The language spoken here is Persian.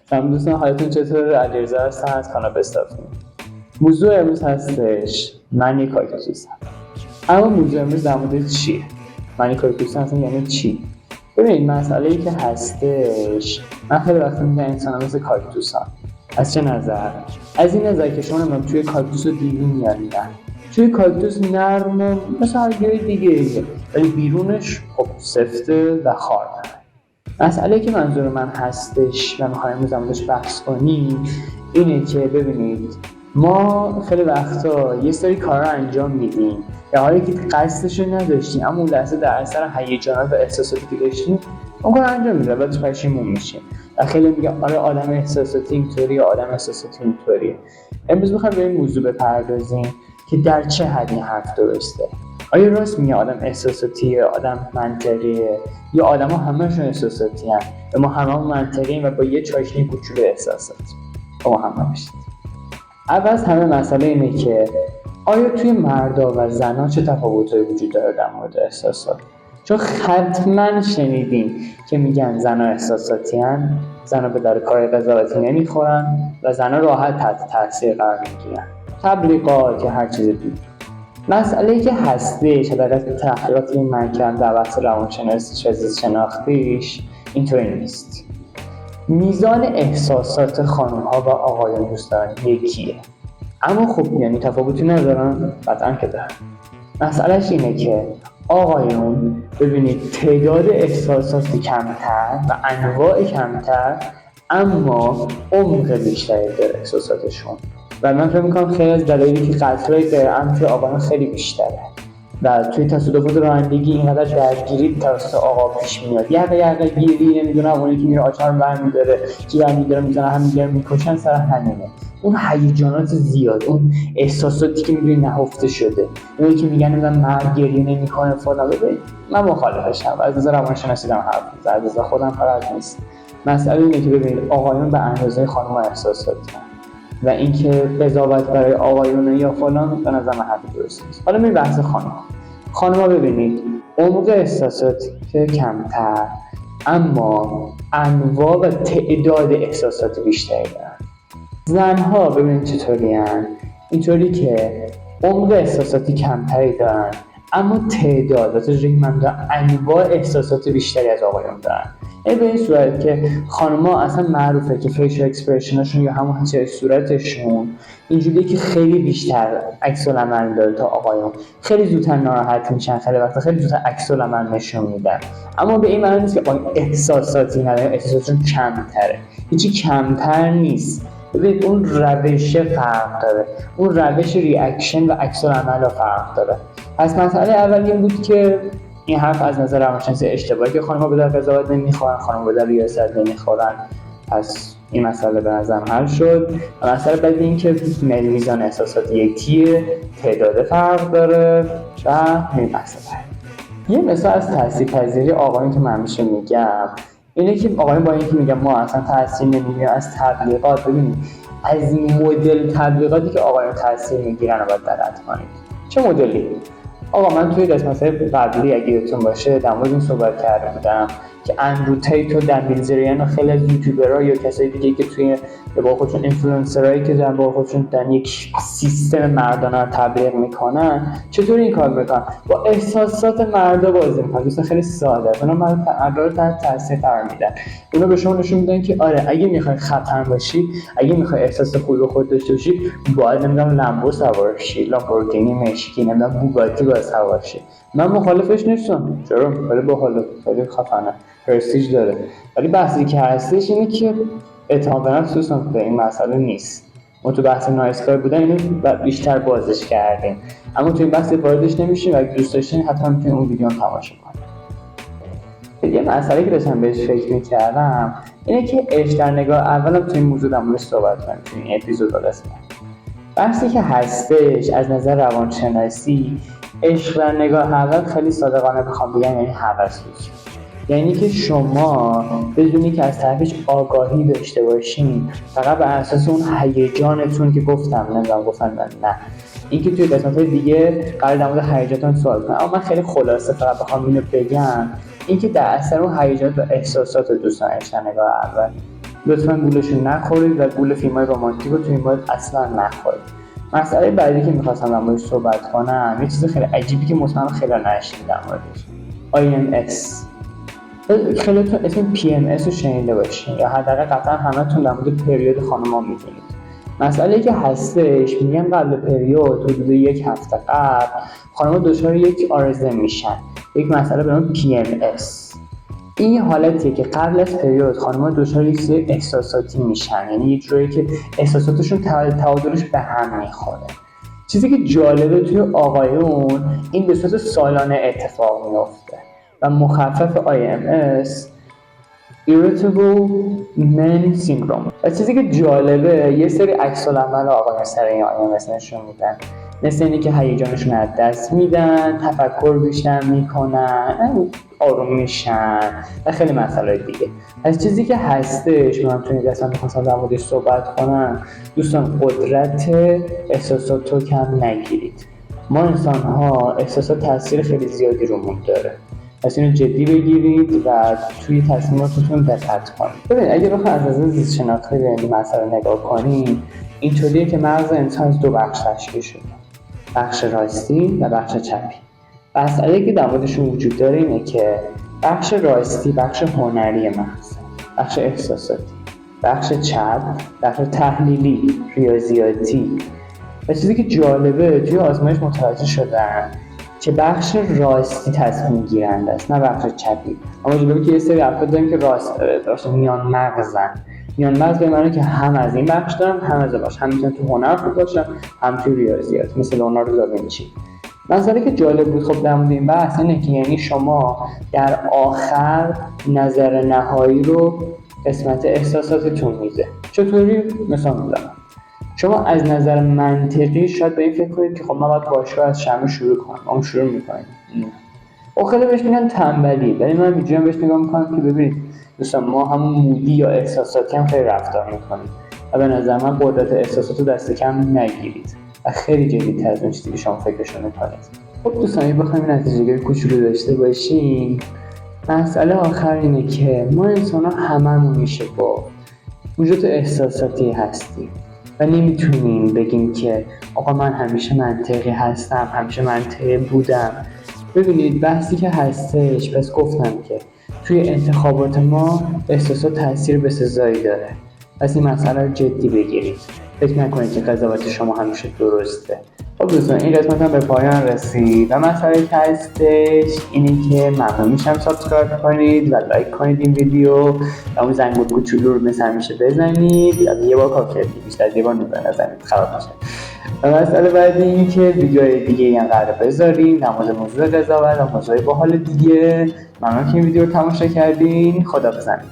سلام دوستان، حالتون چطوره؟ علیرضا هستم از کانال بستافی. موضوع امروز هستش من یک کاکتوسم. اما موضوع امروز در مورد چیه؟ من یک کاکتوسم اصلا یعنی چی؟ ببینید، مسئله‌ای که هستش، من خیلی وقتا میگم انسان‌ها مثل کاکتوسن. از چه نظر؟ از این نظر که شما توی کاکتوس رو دیدین یا نه؟ توی کاکتوس نرمه مثل هر گیاه دیگه، ولی بیرونش خب سفته و خار. مسئله که منظور من هستش و میخوایم امروز موردش بحث کنیم اینه که ببینید، ما خیلی وقتا یه سری کارا انجام میدیم در حالی که قصدش رو نداشتیم، اما اون لحظه در اثر هیجانات و احساساتی که داشتیم اون کار انجام میدیم و پشیمون میشیم و خیلی میگن آره آدم احساساتی اینطوریه، آدم احساساتی اونطوریه. امروز میخوایم به این موضوع بپردازیم که در چه حد این حرف درسته. آیا راست میگه آدم احساساتیه، آدم منطقیه، یا آدما همه‌شون احساساتی هستن و ما هممون منطقییم و با یه چاشنی کوچولو احساسات ما هم نمیشید. اول از همه مسئله اینه که آیا توی مردا و زنا چه تفاوتایی وجود داره در مورد احساسات؟ چون حتما شنیدین که میگن زنا احساساتی هستن، زنا به در کار قضاوتی نمیخورن و زنا راحت تحت تاثیر قرار میگیرن. تبلیغات یا هر چیز دیگه. مسئله‌ای که هستش در تحقیقاتی من کردم در بحث روانشناسی و زیست شناختیش اینطوری نیست. میزان احساسات خانم‌ها و آقایان دوستان یکیه، اما خب یعنی تفاوتی ندارن؟ قطعاً که دارن. مسئلهش اینه که آقایون ببینید تعداد احساسات کمتر و انواع کمتر، اما عمق بیشتری داره احساساتشون و من فکر می‌کنم خیلی از دلایلی که قطرهای غیرعمد توی آقایان خیلی بیشتره و توی تصادفات رانندگی اینقدر درگیری توسط آقا پیش میاد. یقه گیری، نمیدونم اونی که میره آچار برمی‌داره، کی برمی‌داره میزنه، همدیگه میکشن، سر همینه. اون هیجانات زیاد، اون احساساتی که می‌بینی نهفته شده، اونی که میگن مرد گریه نمی‌کنه فلان، ببین من مخالفشم. از نظر روانشناسی دارم حرف می‌زنم، از نظر خودم فرض نیست. مسئله اینه که ببینید آقایان به اندازه خانم‌ها احساساتن و اینکه قضاوت برای آقایون یا فلان به نظر من حرف درست نیست. حالا میریم بحث خانم‌ها ببینید عمق احساسات که کمتر، اما انواع و تعداد احساسات بیشتری دارن. زنها ببینید چطوری هن؟ اینطوری که عمق احساساتی کمتری دارن، اما تعداد و تجربه من دارن انواع احساسات بیشتری از آقایون دارن. این به این صورت که خانم‌ها اصلا معروفه که فیشل اکسپرشنشون یا همون چهره صورتشون اینجوریه که خیلی بیشتر عکس العمل داره تا آقایون. خیلی زودتر ناراحت میشن، خیلی وقتا خیلی زودتر عکس العمل نشون میدن، اما به این معنی نیست که احساساتی نداره، احساساتشون کمتره. هیچی کمتر نیست. ببینید اون روش فرق داره، اون روش ریاکشن و عکس العمل فرق داره. پس مسئله اول این بود که این حرف از نظر روانشناسی اشتباهی که خانم‌ها به در قضاوت نمیخورن، خانم‌ها به در ریاست نمیخورن. پس این مسئله به نظرم حل شد. و مسئله بعد این که میزان احساسات یکیه، تعداد فرق داره و این مسئله. یه مثال از تاثیرپذیری آقایون که من همیشه میگم اینه که آقایون با اینکه میگم ما اصلا تاثیر نمیگیریم از تبلیغات، ببینید از مدل تبلیغاتی که آقایون تاثیر میگیرن رو باید دقت کنید. چه مدلی؟ آقا من توی قسمت‌های قبلی اگه یادتون باشه در مورد این صحبت کرده بودم که اندرو تیت و دن بیلزریان و خیلی از یوتیوبرها یا کسایی دیگه که توی به قول خودشون اینفلوئنسرایی که در واقع خودشون در یک سیستم مردانه تبلیغ میکنن، چطور این کار میکنن؟ با احساسات مردا بازی میکنن. دوستان خیلی ساده است. اونا مردا رو تحت تاثیر قرار میدن. اونا به شما نشون میدن که آره اگه میخوای خفن باشی، اگه میخوای احساس خوب به خودت داشته باشی، باید نمیدونم لامبو سوار شی، لامبورگینی مشکی، نمیدونم بوگاتی باید سوار شی. من مخالفش نیستم. چرا؟ ولی باحاله، خیلی خفنه، پرستیژ داره. ولی بحثی که هستش اینه که اعتماد به نفس دوستان به این مسئله نیست. ما تو بحث نایسکار بودن اینو بیشتر بازش کردیم، اما تو این بحث واردش نمیشیم و اگه دوست داشتین حتما میتونید اون ویدیو رو تماشا کنید. یه مسئله که داشتم بهش فکر می‌کردم اینه که عشق در نگاه اولم تو این موضوع در موردش صحبت کنیم تو این اپیزود قسمت. بحثی که هستش از نظر روانشناسی، عشق در نگاه اول خیلی صادقانه بخوام بگم یعنی هوس بود. یعنی که شما بدونی که از طرفش آگاهی داشته باشین، فقط بر اساس اون هیجانتون که گفتم نه این که توی قسمت‌های دیگه قرار در مورد هیجانتون سوال کنم، اما من خیلی خلاصه فقط بخوام اینو بگم، این که در اثر اون هیجانات و احساسات دوستان عشق در نگاه اول لطفا گولشون نخورید و گول فیلم‌های رمانتیک رو تو این مورد اصلا نخورید. مسئله بعدی که می‌خواستم در موردش صحبت کنم یه چیز خیلی عجیبی که مطمئنم خیلی نشنیدید در موردش. IMS. خیلیتون اسم PMS رو شنیده باشین یا حداقل قطعا همتون در مورد پریود خانم‌ها می‌دونید. مسئله‌ای که هستش میگن قبل پریود حدود یک هفته قبل خانم‌ها دچار یک آرزه میشن، یک مسئله به نام PMS. این حالتیه که قبل از پریود خانم‌ها دچار یک سری احساساتی میشن، یعنی یک جوری که احساساتشون تعادلش به هم میخوره. چیزی که جالبه توی آقایون این به صورت سالانه اتفاق میفته و مخفف IMS Irritable Man Syndrome. و چیزی که جالبه یه سری عکس‌العمل آقایون سر این IMS نشون میدن، مثل اینی که هیجانشون از دست میدن، تفکر بیشتر میکنن، آروم میشن و خیلی مسائل دیگه. از چیزی که هستش من توی این قسمت میخواستم در موردش صحبت کنم، دوستان قدرت احساسات رو کم نگیرید. ما انسان ها احساسات تاثیر خیلی زیادی رومون داره، پس اینو جدی بگیرید و توی تصمیماتتون دقت کنید. ببین اگه بخوایم از نظر زیست شناختی به این مسئله نگاه کنیم، اینطوریه که مغز انسان از دو بخش تشکیل شده، بخش راستی و بخش چپی. مسئله که در موردشون وجود داره اینه که بخش راستی بخش هنری مغز، بخش احساساتی، بخش چپ بخش تحلیلی، ریاضیاتی. و چیزی که جالبه توی آزمایش متوجه شدن که بخش راستی تصمیم گیرنده است نه بخش چپی. اما جالبه که یه سری افراد داریم که راست میان مغزن. میان مغز به معنی که هم از این بخش دارن هم از باش، هم میتونن تو هنر خوب باشن هم تو ریاضیات، مثل لئوناردو داوینچی. مسئله که جالب بود خب در مورد این بحث اینه که یعنی شما در آخر نظر نهایی رو قسمت احساساتتون میده. چطوری؟ مثال میزنم. شما از نظر منطقی شاید به این فکر کنید که خب من باید باشگاه از شنبه شروع کنم، اما شروع میکنید. او خیلی بهش میگن تنبلی، ولی من اینجوری بهش نگاه میکنم که ببینید دوستان ما همون مودی یا احساساتی هم خیلی رفتار میکنیم و به نظر من قدرت احساسات رو دست کم نگیرید و خیلی جدی‌تر از اون چیزی که شما فکرشو میکنید. خب دوستان اگه بخوایم نتیجه‌گیری کوچولو داشته باشیم، مسئله آخر اینه که ما انسان‌ها هممون میشه با وجود احساساتی هستیم و نمیتونیم بگیم که آقا من همیشه منطقی هستم، همیشه منطقی بودم. ببینید بحثی که هستش، پس گفتم که توی انتخابات ما احساسات تاثیر بسزایی داره، پس این مسئله رو جدی بگیرید. فکر نکنید که قضاوت شما همیشه درسته. خب دوستان این قسمت هم به پایان رسید و مسئله که هستش اینه که ممنون میشم سابسکرایب کنید و لایک کنید این ویدیو و اون زنگوله کوچولو رو مثل همیشه بزنید. یه بار کافیه، بیشتر از یه بار نزنید خراب میشه. و مسئله بعدی این که ویدیوهای دیگه هم قراره بذاریم در مورد موضوع قضاوت و موضوع باحال دیگه. ممنون که این ویدیو رو تماشا کردین. خدا بزنید.